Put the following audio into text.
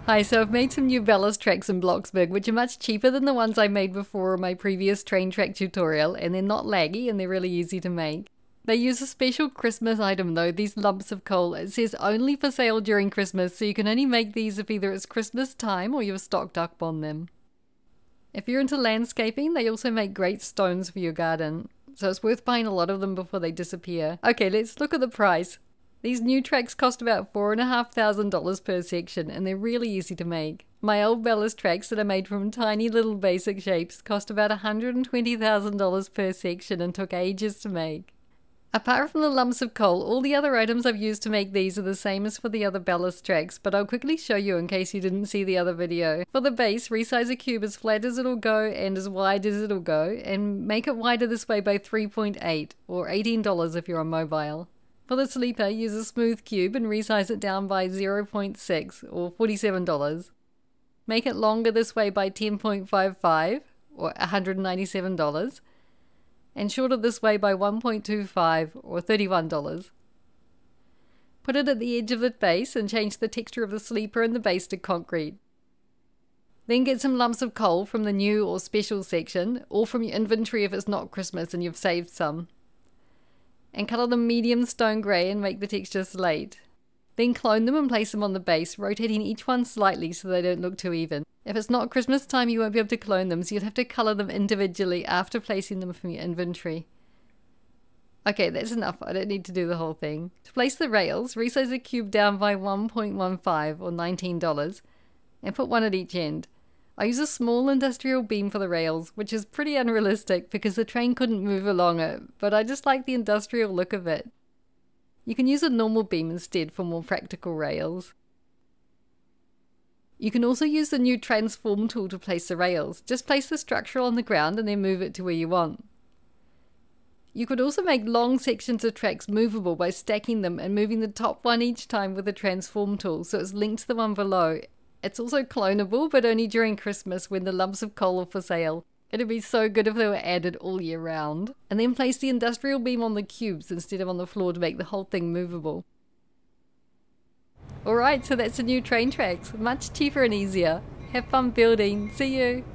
Hi, so I've made some new ballast tracks in Bloxburg, which are much cheaper than the ones I made before in my previous train track tutorial, and they're not laggy and they're really easy to make. They use a special Christmas item though, these lumps of coal. It says only for sale during Christmas, so you can only make these if either it's Christmas time or you're stocked up on them. If you're into landscaping, they also make great stones for your garden, so it's worth buying a lot of them before they disappear. Okay, let's look at the price. These new tracks cost about $4,500 per section, and they're really easy to make. My old ballast tracks that are made from tiny little basic shapes cost about $120,000 per section and took ages to make. Apart from the lumps of coal, all the other items I've used to make these are the same as for the other ballast tracks, but I'll quickly show you in case you didn't see the other video. For the base, resize a cube as flat as it'll go and as wide as it'll go, and make it wider this way by 3.8, or $18 if you're on mobile. For the sleeper, use a smooth cube and resize it down by 0.6 or $47. Make it longer this way by 10.55 or $197. And shorter this way by 1.25 or $31. Put it at the edge of the base and change the texture of the sleeper and the base to concrete. Then get some lumps of coal from the new or special section, or from your inventory if it's not Christmas and you've saved some. And color them medium stone grey and make the texture slate. Then clone them and place them on the base, rotating each one slightly so they don't look too even. If it's not Christmas time, you won't be able to clone them, so you'll have to colour them individually after placing them from your inventory. Okay, that's enough. I don't need to do the whole thing. To place the rails, resize the cube down by 1.15 or $19 and put one at each end. I use a small industrial beam for the rails, which is pretty unrealistic because the train couldn't move along it, but I just like the industrial look of it. You can use a normal beam instead for more practical rails. You can also use the new transform tool to place the rails. Just place the structure on the ground and then move it to where you want. You could also make long sections of tracks movable by stacking them and moving the top one each time with the transform tool so it's linked to the one below. It's also clonable, but only during Christmas when the lumps of coal are for sale. It'd be so good if they were added all year round. And then place the industrial beam on the cubes instead of on the floor to make the whole thing movable. Alright, so that's the new train tracks. Much cheaper and easier. Have fun building. See you!